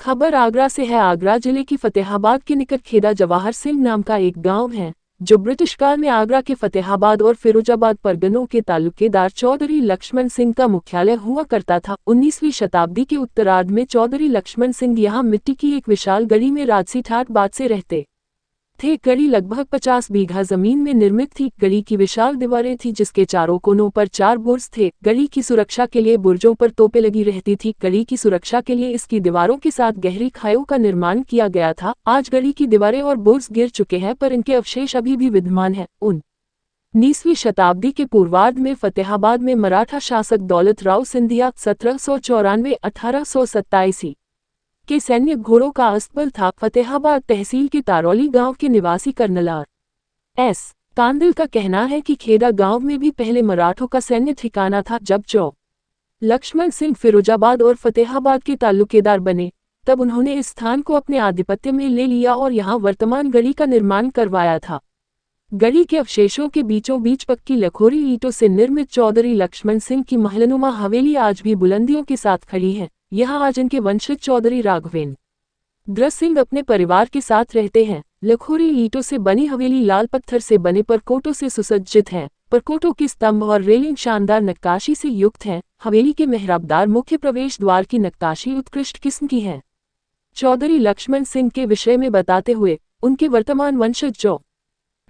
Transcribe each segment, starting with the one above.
खबर आगरा से है। आगरा जिले की फतेहाबाद के निकट खेड़ा जवाहर सिंह नाम का एक गांव है, जो ब्रिटिश काल में आगरा के फतेहाबाद और फिरोजाबाद परगनों के तालुकेदार चौधरी लक्ष्मण सिंह का मुख्यालय हुआ करता था। 19वीं शताब्दी के उत्तरार्ध में चौधरी लक्ष्मण सिंह यहाँ मिट्टी की एक विशाल गढ़ी में राजसी ठाट बाट से रहते थे। गढ़ी लगभग 50 बीघा जमीन में निर्मित थी। गढ़ी की विशाल दीवारें थी, जिसके चारों कोनों पर 4 बुर्ज थे। गढ़ी की सुरक्षा के लिए बुर्जों पर तोपें लगी रहती थी। गढ़ी की सुरक्षा के लिए इसकी दीवारों के साथ गहरी खाइयों का निर्माण किया गया था। आज गढ़ी की दीवारें और बुर्ज गिर चुके हैं, पर इनके अवशेष अभी भी विद्यमान हैं। 19वीं शताब्दी के पूर्वार्ध में फतेहाबाद में मराठा शासक दौलत राव सिंधिया 1794-1827 के सैन्य घोड़ों का अस्तबल था। फतेहाबाद तहसील के तारौली गांव के निवासी कर्नल R.S. कांदिल का कहना है कि खेड़ा गांव में भी पहले मराठों का सैन्य ठिकाना था। जब लक्ष्मण सिंह फिरोजाबाद और फतेहाबाद के तालुकेदार बने, तब उन्होंने इस स्थान को अपने आधिपत्य में ले लिया और यहाँ वर्तमान गढ़ी का निर्माण करवाया था। गढ़ी के अवशेषों के बीचों बीच पक्की लखोरी ईंटों से निर्मित चौधरी लक्ष्मण सिंह की महलनुमा हवेली आज भी बुलंदियों के साथ खड़ी है। यहाँ आज इनके वंशज चौधरी राघवेंद्र सिंह अपने परिवार के साथ रहते हैं। लखोरी ईंटों से बनी हवेली लाल पत्थर से बने परकोटों से सुसज्जित है। परकोटों के स्तंभ और रेलिंग शानदार नक्काशी से युक्त हैं। हवेली के मेहराबदार मुख्य प्रवेश द्वार की नक्काशी उत्कृष्ट किस्म की है। चौधरी लक्ष्मण सिंह के विषय में बताते हुए उनके वर्तमान वंशज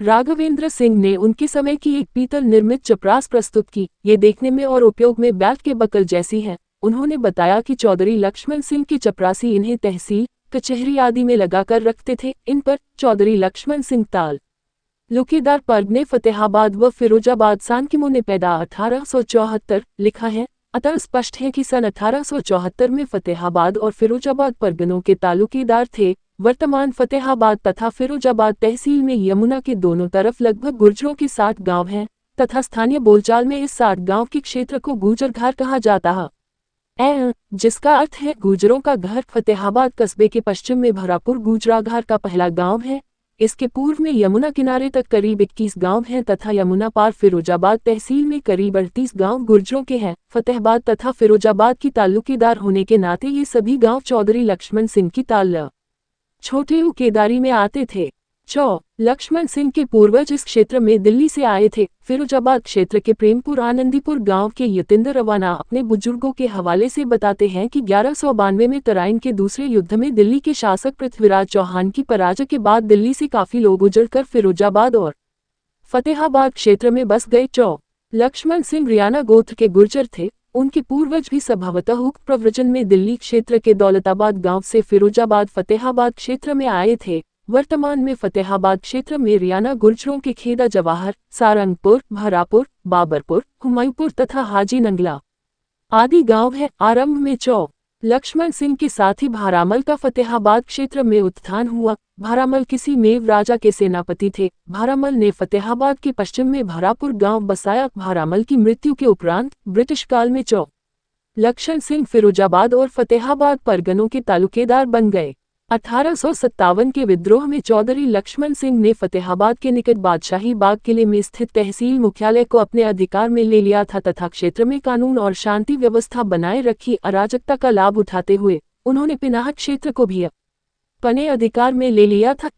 राघवेंद्र सिंह ने उनके समय की एक पीतल निर्मित चपरास प्रस्तुत की। ये देखने में और उपयोग में बैल के बकल जैसी है। उन्होंने बताया कि चौधरी लक्ष्मण सिंह की चपरासी इन्हें तहसील, कचहरी आदि में लगाकर रखते थे। इन पर चौधरी लक्ष्मण सिंह तालुकेदार परगने फतेहाबाद व फिरोजाबाद सांकिमो ने पैदा 1874 लिखा है। अतः स्पष्ट है कि सन 1874 में फतेहाबाद और फिरोजाबाद परगनों के तालुकेदार थे। वर्तमान फतेहाबाद तथा फिरोजाबाद तहसील में यमुना के दोनों तरफ लगभग गुर्जरों के 60 गांव हैं, तथा स्थानीय बोलचाल में इस 60 गांव के क्षेत्र को गुर्जरघाट कहा जाता है, जिसका अर्थ है गुर्जरों का घर। फतेहाबाद कस्बे के पश्चिम में भरापुर गुजराघाट का पहला गांव है। इसके पूर्व में यमुना किनारे तक करीब 21 गांव हैं तथा यमुना पार फिरोजाबाद तहसील में करीब 38 गांव गुर्जरों के हैं। फतेहाबाद तथा फिरोजाबाद की तालुकेदार होने के नाते ये सभी गांव चौधरी लक्ष्मण सिंह की छोटे उकेदारी में आते थे। लक्ष्मण सिंह के पूर्वज इस क्षेत्र में दिल्ली से आए थे। फिरोजाबाद क्षेत्र के प्रेमपुर आनंदीपुर गांव के यतेंद्र रवाना अपने बुजुर्गों के हवाले से बताते हैं कि 1192 में तराइन के दूसरे युद्ध में दिल्ली के शासक पृथ्वीराज चौहान की पराजय के बाद दिल्ली से काफी लोग गुजरकर फिरोजाबाद और फतेहाबाद क्षेत्र में बस गए। लक्ष्मण सिंह रियाना गोत्र के गुर्जर थे। उनके पूर्वज भी स्वभावतः उक्त प्रव्रजन में दिल्ली क्षेत्र के दौलताबाद गांव से फिरोजाबाद फतेहाबाद क्षेत्र में आए थे। वर्तमान में फतेहाबाद क्षेत्र में रियाना गुर्जरों के खेड़ा जवाहर, सारंगपुर, भरापुर, बाबरपुर, हुमायूंपुर तथा हाजी नंगला आदि गांव है। आरंभ में लक्ष्मण सिंह के साथ ही भारामल का फतेहाबाद क्षेत्र में उत्थान हुआ। भारामल किसी मेव राजा के सेनापति थे। भारामल ने फतेहाबाद के पश्चिम में भरापुर गांव बसाया। भारामल की मृत्यु के उपरांत ब्रिटिश काल में लक्ष्मण सिंह फिरोजाबाद और फतेहाबाद परगनों के तालुकेदार बन गए। 1857 के विद्रोह में चौधरी लक्ष्मण सिंह ने फतेहाबाद के निकट बादशाही बाग किले में स्थित तहसील मुख्यालय को अपने अधिकार में ले लिया था तथा क्षेत्र में कानून और शांति व्यवस्था बनाए रखी। अराजकता का लाभ उठाते हुए उन्होंने पिनाह क्षेत्र को भी अपने अधिकार में ले लिया था।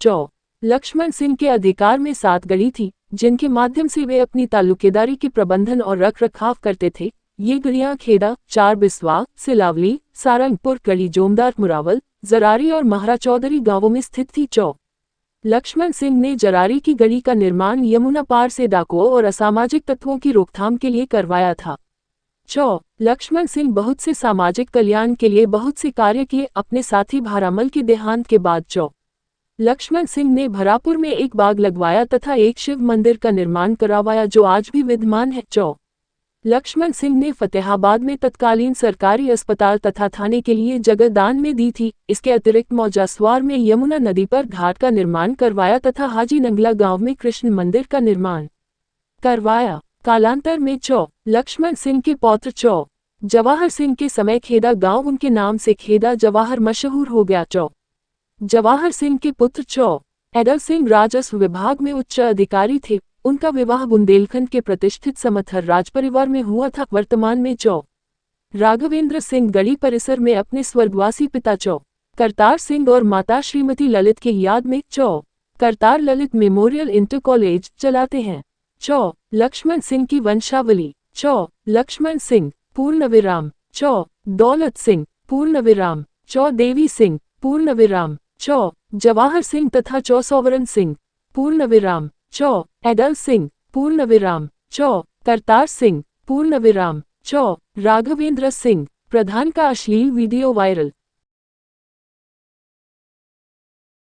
लक्ष्मण सिंह के अधिकार में 7 गढ़ी थी, जिनके माध्यम से वे अपनी तालुकेदारी के प्रबंधन और रखरखाव करते थे। ये गढ़ियां खेड़ा, चार बिस्वा, सिलावली, सारंगपुर, गढ़ी जोमदार, मुरावल, जरारी और महारा चौधरी गांवों में स्थित थी। लक्ष्मण सिंह ने जरारी की गढ़ी का निर्माण यमुना पार से डाकुओं और असामाजिक तत्वों की रोकथाम के लिए करवाया था। लक्ष्मण सिंह बहुत से सामाजिक कल्याण के लिए बहुत से कार्य किए। अपने साथी भारामल के देहांत के बाद लक्ष्मण सिंह ने भरापुर में एक बाग लगवाया तथा एक शिव मंदिर का निर्माण करवाया, जो आज भी विद्यमान है। लक्ष्मण सिंह ने फतेहाबाद में तत्कालीन सरकारी अस्पताल तथा थाने के लिए जगह दान में दी थी। इसके अतिरिक्त मौजास्वार में यमुना नदी पर घाट का निर्माण करवाया तथा हाजी नंगला गांव में कृष्ण मंदिर का निर्माण करवाया। कालांतर में लक्ष्मण सिंह के पौत्र जवाहर सिंह के समय खेड़ा गांव उनके नाम से खेड़ा जवाहर मशहूर हो गया। जवाहर सिंह के पुत्र एडर सिंह राजस्व विभाग में उच्च अधिकारी थे। उनका विवाह बुंदेलखंड के प्रतिष्ठित समथर राजपरिवार में हुआ था। वर्तमान में राघवेंद्र सिंह गढ़ी परिसर में अपने स्वर्गवासी पिता करतार सिंह और माता श्रीमती ललित की याद में चौ Kartar Lalit memorial inter college चलाते हैं। चौ लक्ष्मण सिंह की वंशावली। चौ लक्ष्मण सिंह पूर्ण विराम। चौ दौलत सिंह पूर्ण विराम। चौ देवी सिंह पूर्ण विराम। चौ जवाहर सिंह तथा चौ सोवरन सिंह पूर्ण विराम। चौ एडल सिंह पूर्ण विराम। चौ करतार सिंह पूर्ण विराम। चौ राघवेंद्र सिंह। प्रधान का अश्लील वीडियो वायरल।